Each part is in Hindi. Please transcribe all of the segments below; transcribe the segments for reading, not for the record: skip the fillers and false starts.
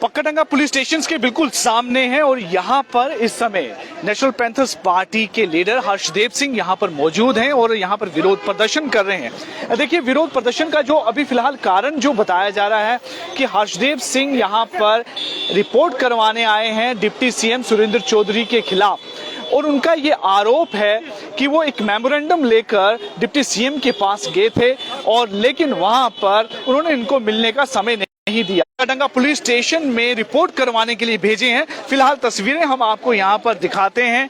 पक्काडंगा पुलिस स्टेशन के बिल्कुल सामने है और यहाँ पर इस समय नेशनल पैंथर्स पार्टी के लीडर हर्षदेव सिंह यहाँ पर मौजूद हैं और यहाँ पर विरोध प्रदर्शन कर रहे हैं। देखिए, विरोध प्रदर्शन का जो अभी फिलहाल कारण जो बताया जा रहा है कि हर्षदेव सिंह यहाँ पर रिपोर्ट करवाने आए हैं डिप्टी सीएम सुरेंद्र चौधरी के खिलाफ और उनका ये आरोप है कि वो एक मेमोरेंडम लेकर डिप्टी सीएम के पास गए थे और लेकिन वहां पर उन्होंने इनको मिलने का समय नहीं दिया। पक्काडंगा पुलिस स्टेशन में रिपोर्ट करवाने के लिए भेजे हैं। फिलहाल तस्वीरें हम आपको यहाँ पर दिखाते हैं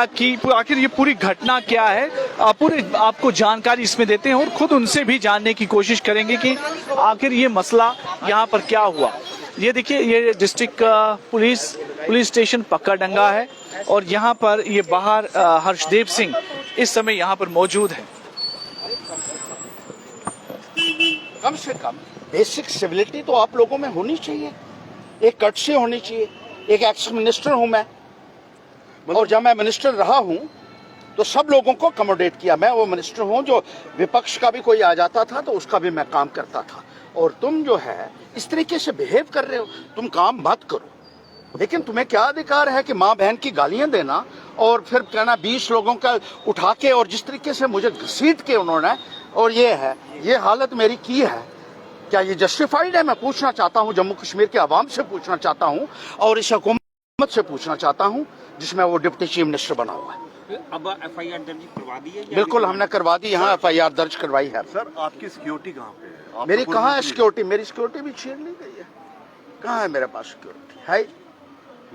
कि आखिर ये पूरी घटना क्या है, पूरी आपको जानकारी इसमें देते हैं और खुद उनसे भी जानने की कोशिश करेंगे कि आखिर ये मसला यहाँ पर क्या हुआ। ये देखिए, ये डिस्ट्रिक्ट पुलिस स्टेशन पक्काडंगा है और यहाँ पर ये बाहर हर्षदेव सिंह इस समय यहाँ पर मौजूद है। कम से कम बेसिक सिविलिटी तो आप लोगों में होनी चाहिए, एक कर्टसी होनी चाहिए। एक एक्स मिनिस्टर हूं मैं और जब मैं मिनिस्टर रहा हूं तो सब लोगों को अकोमोडेट किया। मैं वो मिनिस्टर हूं जो विपक्ष का भी कोई आ जाता था तो उसका भी मैं काम करता था। और तुम जो है इस तरीके से बिहेव कर रहे हो, तुम काम मत करो। लेकिन तुम्हें क्या अधिकार है कि माँ बहन की गालियां देना और फिर कहना 20 लोगों का उठा के और जिस तरीके से मुझे घसीट के उन्होंने, और ये हालत मेरी की है, क्या ये जस्टिफाइड है? मैं पूछना चाहता हूं, जम्मू कश्मीर के आवाम से पूछना चाहता हूं और इस हुकूमत से पूछना चाहता हूं जिसमें वो डिप्टी चीफ मिनिस्टर बना हुआ है। अब एफआईआर दर्ज करवा दी है? बिल्कुल, हमने करवा दी, यहाँ एफआईआर दर्ज करवाई है। सर, आपकी सिक्योरिटी कहाँ पे है? मेरी कहाँ है सिक्योरिटी? मेरी सिक्योरिटी भी छीन ली गई है। कहाँ है मेरे पास सिक्योरिटी? है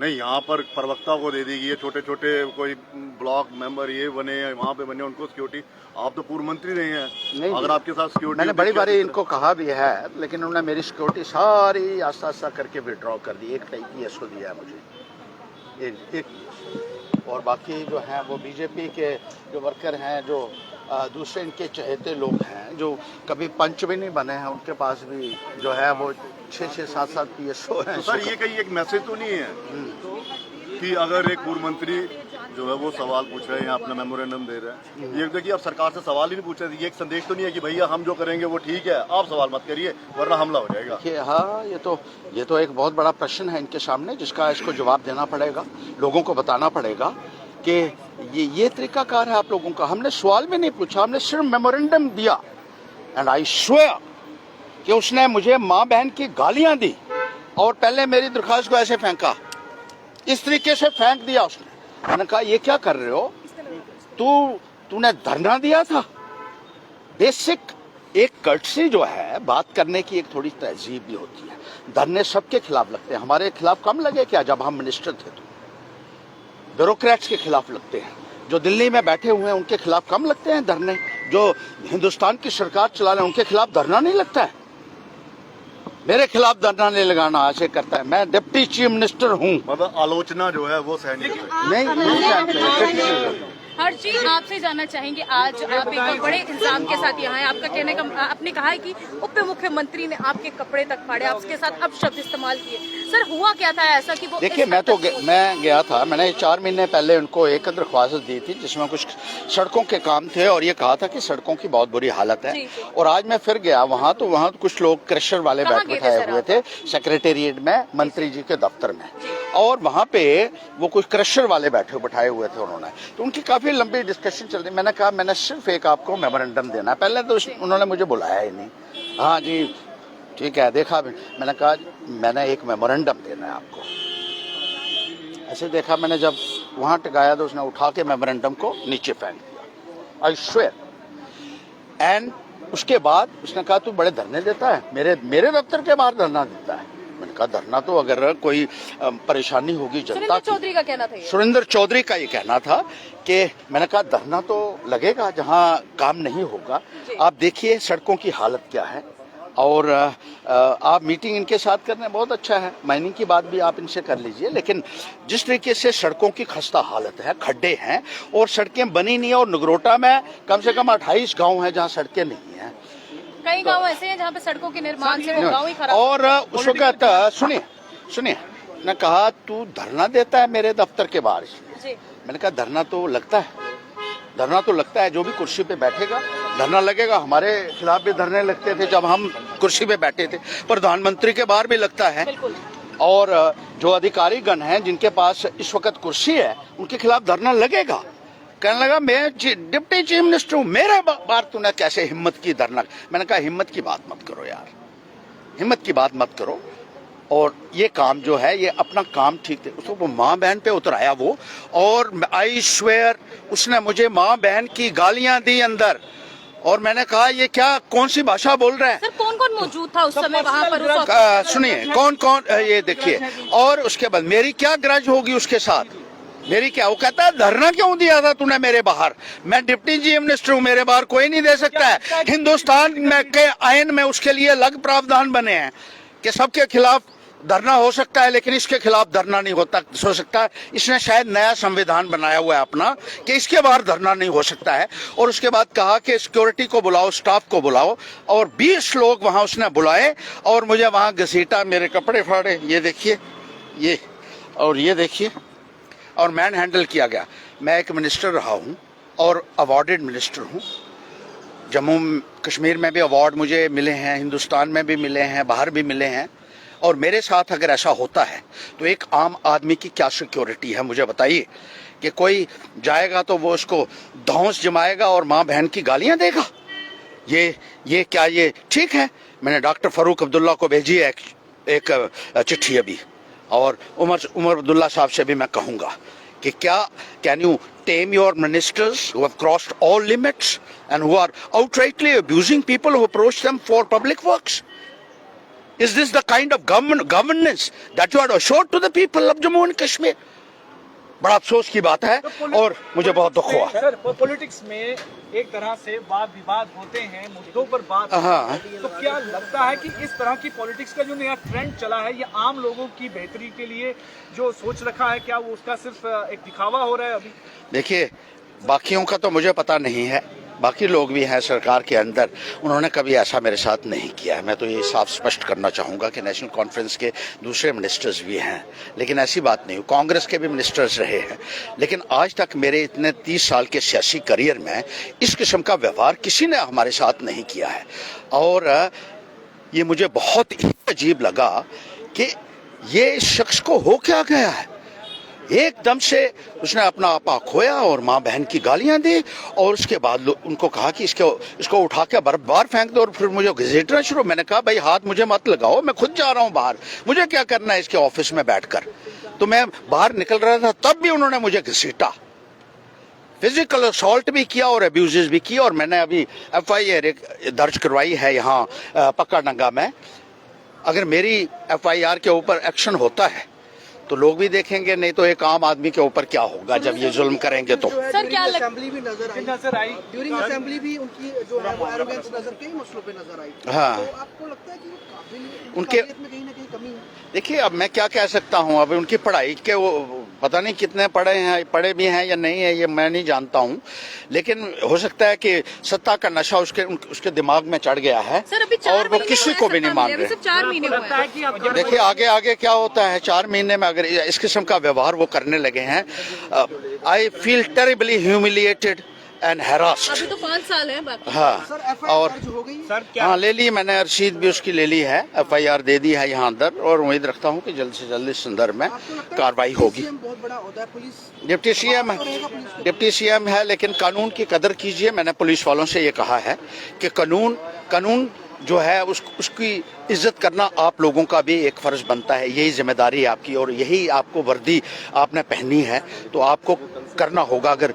नहीं, यहाँ पर प्रवक्ता को दे दी गई है, छोटे छोटे कोई ब्लॉक मेंबर ये बने हैं, वहाँ पे बने, उनको सिक्योरिटी। आप तो पूर्व मंत्री रहे हैं, नहीं, अगर आपके साथ सिक्योरिटी, मैंने बड़ी बारी इनको कहा भी है, लेकिन उन्होंने मेरी सिक्योरिटी सारी आस्ता आस्ता करके विड्रॉ कर दी। एक PSO दिया है मुझे, एक और बाकी जो है वो बीजेपी के जो वर्कर हैं, जो दूसरे इनके चहेते लोग हैं जो कभी पंच भी नहीं बने हैं, उनके पास भी जो है वो 6-6, 7-7 PSO हैं। तो सर, ये कहीं एक मैसेज तो नहीं है कि अगर एक पूर्व मंत्री जो है वो सवाल पूछ रहे हैं, अपना मेमोरेंडम दे रहे हैं, ये देखिए आप सरकार से सवाल ही नहीं पूछ रहे, ये एक संदेश तो नहीं है कि भैया हम जो करेंगे वो ठीक है, आप सवाल मत करिए वरना हमला हो जाएगा। हाँ, ये तो एक बहुत बड़ा प्रश्न है इनके सामने, जिसका इसको जवाब देना पड़ेगा, लोगों को बताना पड़ेगा कि ये तरीकाकार है आप लोगों का। हमने सवाल भी नहीं पूछा, हमने सिर्फ मेमोरेंडम दिया। एंड आई स्वेयर कि उसने मुझे माँ बहन की गालियां दी और पहले मेरी दरखास्त को ऐसे फेंका, इस तरीके से फेंक दिया उसने। मैंने कहा ये क्या कर रहे हो, तूने धरना दिया था। बेसिक एक कर्टसी जो है, बात करने की एक थोड़ी तहजीब भी होती है। धरने सबके खिलाफ लगते हैं, हमारे खिलाफ कम लगे क्या जब हम मिनिस्टर थे? तो ब्यूरोक्रेट्स के खिलाफ लगते हैं, जो दिल्ली में बैठे हुए हैं उनके खिलाफ कम लगते हैं धरने, जो हिंदुस्तान की सरकार चला रहे हैं उनके खिलाफ धरना नहीं लगता है। मेरे खिलाफ धरना नहीं लगाना ऐसे करता है। मैं डिप्टी चीफ मिनिस्टर हूँ, मतलब आलोचना जो है वो सहन नहीं। हर चीज आपसे जानना चाहेंगे। आज आप एक बड़े इंतजाम के साथ यहाँ हैं। आपका कहने का, आपने कहा है कि उप मुख्यमंत्री ने आपके कपड़े तक फाड़े, आपके साथ अपशब्द इस्तेमाल किए। सर, हुआ क्या था ऐसा कि वो? देखिए, मैं गया था, मैंने 4 महीने पहले उनको एक दरख्वास्त दी थी जिसमें कुछ सड़कों के काम थे और ये कहा था कि सड़कों की बहुत बुरी हालत है। और आज मैं फिर गया वहाँ, तो वहाँ कुछ लोग क्रशर वाले बैठाए हुए थे सेक्रेटेरिएट में, मंत्री जी के दफ्तर में, और वहाँ पे वो कुछ क्रशर वाले बैठाए हुए थे उन्होंने। तो उनकी काफी लंबी डिस्कशन चल रही। मैंने कहा मैंने सिर्फ एक आपको मेमोरेंडम देना है। पहले तो उन्होंने मुझे बुलाया ही नहीं। हाँ जी ठीक है, देखा। मैंने कहा मैंने एक मेमोरेंडम देना है आपको। ऐसे देखा, मैंने जब वहां टिकाया तो उसने उठा के मेमोरेंडम को नीचे फेंक दिया। I swear. एंड उसके बाद उसने कहा तू बड़े धरने देता है, मेरे दफ्तर के बाहर धरना देता है। मैंने कहा धरना तो अगर कोई परेशानी होगी जनता की। चौधरी का कहना था, सुरेंद्र चौधरी का ये कहना था कि मैंने कहा धरना तो लगेगा जहां काम नहीं होगा। आप देखिए सड़कों की हालत क्या है, और आप मीटिंग इनके साथ करने बहुत अच्छा है, माइनिंग की बात भी आप इनसे कर लीजिए, लेकिन जिस तरीके से सड़कों की खस्ता हालत है, खड्डे हैं और सड़कें बनी नहीं है। और नगरोटा में कम से कम 28 गाँव है जहाँ सड़कें नहीं है। कई गांव ऐसे हैं जहाँ पे सड़कों के निर्माण से वो गांव ही खराब। और उस वक्त सुनिए ने कहा तू धरना देता है मेरे दफ्तर के बाहर। मैंने कहा धरना तो लगता है, जो भी कुर्सी पे बैठेगा धरना लगेगा। हमारे खिलाफ भी धरने लगते थे जब हम कुर्सी पे बैठे थे, प्रधानमंत्री के बाहर भी लगता है। और जो अधिकारीगण हैं जिनके पास इस वक्त कुर्सी है उनके खिलाफ धरना लगेगा। कहने लगा मैं डिप्टी चीफ मिनिस्टर हूं, मेरे बार तूने कैसे हिम्मत की धरना। मैंने कहा हिम्मत की बात मत करो यार, हिम्मत की बात मत करो। और ये काम जो है ये अपना काम ठीक थे, उसको वो माँ बहन पे उतराया वो, और आई स्वेयर उसने मुझे माँ बहन की गालियां दी अंदर। और मैंने कहा ये क्या कौन सी भाषा बोल रहे हैं। सर कौन कौन मौजूद था उस समय वहाँ पर? उस सुनिए कौन कौन ये देखिए। और उसके बाद मेरी क्या ग्रज होगी उसके साथ, मेरी क्या। वो कहता है धरना क्यों दिया था तूने मेरे बाहर, मैं डिप्टी चीफ मिनिस्टर हूँ, मेरे बाहर कोई नहीं दे सकता है। हिंदुस्तान में के आईन में उसके लिए अलग प्रावधान बने हैं कि सबके खिलाफ धरना हो सकता है, लेकिन इसके खिलाफ धरना नहीं हो सकता। इसने शायद नया संविधान बनाया हुआ है अपना कि इसके बाहर धरना नहीं हो सकता है। और उसके बाद कहा कि सिक्योरिटी को बुलाओ, स्टाफ को बुलाओ, और 20 लोग वहां उसने बुलाए और मुझे वहां घसीटा, मेरे कपड़े फाड़े, ये देखिए ये, और ये देखिए, और मैन हैंडल किया गया। मैं एक मिनिस्टर रहा हूं और अवार्डेड मिनिस्टर हूं। जम्मू कश्मीर में भी अवार्ड मुझे मिले हैं, हिंदुस्तान में भी मिले हैं, बाहर भी मिले हैं। और मेरे साथ अगर ऐसा होता है तो एक आम आदमी की क्या सिक्योरिटी है, मुझे बताइए। कि कोई जाएगा तो वो उसको धौंस जमाएगा और माँ बहन की गालियां देगा। ये क्या ये ठीक है? मैंने डॉक्टर फारूक अब्दुल्ला को भेजी है एक चिट्ठी अभी, और उमर अब्दुल्ला साहब से भी मैं कहूंगा कि क्या can you tame your ministers who have crossed all limits and who are outrightly abusing people who approach them for public works? Is this the kind of governance that you are assured to the people of Jammu and Kashmir? बड़ा अफसोस की बात है और मुझे बहुत दुख हुआ। सर पॉलिटिक्स में एक तरह से वाद विवाद होते हैं, मुद्दों पर बात हाँ। तो क्या लगता है कि इस तरह की पॉलिटिक्स का जो नया ट्रेंड चला है, ये आम लोगों की बेहतरी के लिए जो सोच रखा है, क्या वो उसका सिर्फ एक दिखावा हो रहा है अभी? देखिए बाकियों का तो मुझे पता नहीं है, बाकी लोग भी हैं सरकार के अंदर, उन्होंने कभी ऐसा मेरे साथ नहीं किया है। मैं तो ये साफ स्पष्ट करना चाहूँगा कि नेशनल कॉन्फ्रेंस के दूसरे मिनिस्टर्स भी हैं, लेकिन ऐसी बात नहीं। कांग्रेस के भी मिनिस्टर्स रहे हैं, लेकिन आज तक मेरे इतने 30 साल के सियासी करियर में इस किस्म का व्यवहार किसी ने हमारे साथ नहीं किया है। और ये मुझे बहुत ही अजीब लगा कि ये इस शख्स को हो क्या गया है। एकदम से उसने अपना आपा खोया और माँ बहन की गालियां दी, और उसके बाद उनको कहा कि इसको उठा के बाहर फेंक दो, और फिर मुझे घसीटना शुरू। मैंने कहा भाई हाथ मुझे मत लगाओ, मैं खुद जा रहा हूँ बाहर, मुझे क्या करना है इसके ऑफिस में बैठकर। तो मैं बाहर निकल रहा था तब भी उन्होंने मुझे घसीटा, फिजिकल असॉल्ट भी किया और अब्यूजेस भी किया। और मैंने अभी FIR दर्ज करवाई है यहाँ पक्का में। अगर मेरी FIR के ऊपर एक्शन होता है तो लोग भी देखेंगे, नहीं तो एक आम आदमी के ऊपर क्या होगा जब ये जुल्म करेंगे तो। सर क्या असेंबली भी नजर आई ड्यूरिंग असेंबली भी उनकी जो है वो एरोगेंस नजर कई मसलों पे नजर आई। हाँ। तो आपको लगता है कि वो उनके में कहीं ना कहीं कमी है? देखिए अब मैं क्या कह सकता हूँ, अब उनकी पढ़ाई के वो पता नहीं कितने पढ़े भी हैं या नहीं है, ये मैं नहीं जानता हूँ, लेकिन हो सकता है कि सत्ता का नशा उसके दिमाग में चढ़ गया है और वो किसी को भी नहीं मान रहे। 4 महीने हुए हैं। देखिए आगे क्या होता है 4 महीने में अगर इस किस्म का व्यवहार वो करने लगे हैं। I feel terribly humiliated and harassed. अभी तो 5 साल है बाकी। हाँ, सर FIR और दर्ज हो गई? सर क्या हाँ ले ली मैंने, रसीद भी उसकी ले ली है, FIR दे दी है यहाँ अंदर, और उम्मीद रखता हूँ कि जल्द से जल्द इस संदर्भ में आपको लगता है कार्रवाई होगी। CM बहुत बड़ा होता है, पुलिस डिप्टी CM है, लेकिन कानून की कदर कीजिए। मैंने पुलिस वालों से ये कहा है कि कानून जो है उसकी इज्जत करना आप लोगों का भी एक फर्ज बनता है, यही जिम्मेदारी है आपकी, और यही आपको वर्दी आपने पहनी है तो आपको करना होगा। अगर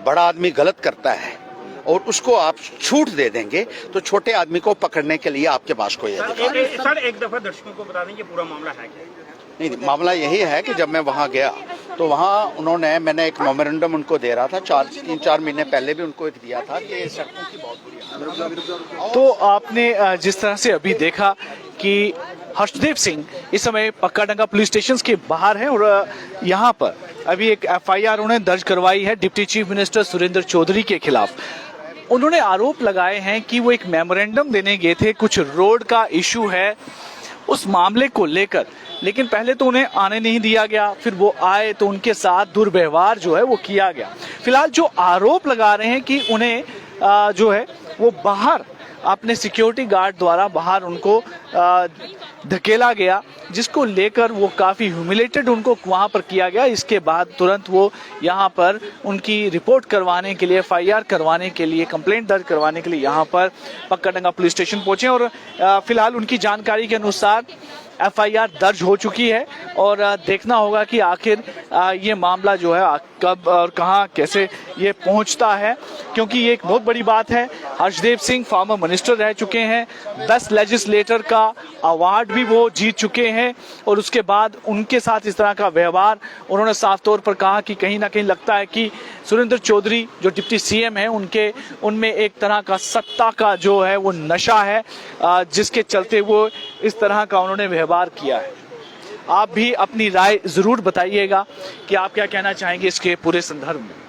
बड़ा आदमी गलत करता है और उसको आप छूट दे देंगे तो छोटे आदमी को पकड़ने के लिए आपके पास कोई अधिकार नहीं। सर एक दफा दर्शकों को बता दें कि पूरा मामला है क्या? नहीं, मामला यही है कि जब मैं वहाँ गया तो वहाँ मैंने एक मेमोरेंडम उनको दे रहा था, 3-4 महीने पहले भी उनको एक दिया था कि सड़कों की बहुत बुरी हालत। तो आपने जिस तरह से अभी देखा कि हर्षदेव सिंह इस समय पक्काडंगा पुलिस स्टेशन के बाहर हैं, और यहाँ पर अभी एक FIR उन्होंने दर्ज करवाई है deputy chief minister Surendra Chaudhary के खिलाफ। उन्होंने आरोप लगाए हैं कि वो एक मेमोरेंडम देने गए थे, कुछ रोड का इशू है उस मामले को लेकर, लेकिन पहले तो उन्हें आने नहीं दिया गया, फिर वो आए तो उनके साथ दुर्व्यवहार जो है वो किया गया। फिलहाल जो आरोप लगा रहे हैं कि उन्हें जो है वो बाहर अपने सिक्योरिटी गार्ड द्वारा बाहर उनको धकेला गया, जिसको लेकर वो काफ़ी ह्यूमिलेटेड उनको वहाँ पर किया गया। इसके बाद तुरंत वो यहाँ पर उनकी रिपोर्ट करवाने के लिए, FIR करवाने के लिए, कंप्लेंट दर्ज करवाने के लिए यहाँ पर पक्काडंगा पुलिस स्टेशन पहुँचे और फिलहाल उनकी जानकारी के अनुसार FIR दर्ज हो चुकी है और देखना होगा कि आखिर ये मामला जो है कब और कहां कैसे ये पहुंचता है, क्योंकि ये एक बहुत बड़ी बात है। हर्षदेव सिंह फॉर्मर मिनिस्टर रह चुके हैं, 10 लेजिस्लेटर का अवार्ड भी वो जीत चुके हैं और उसके बाद उनके साथ इस तरह का व्यवहार, उन्होंने साफ तौर पर कहा कि कहीं ना कहीं लगता है कि सुरेंद्र चौधरी जो डिप्टी CM हैं उनमें एक तरह का सत्ता का जो है वो नशा है, जिसके चलते वो इस तरह का उन्होंने व्यवहार किया है। आप भी अपनी राय जरूर बताइएगा कि आप क्या कहना चाहेंगे इसके पूरे संदर्भ में।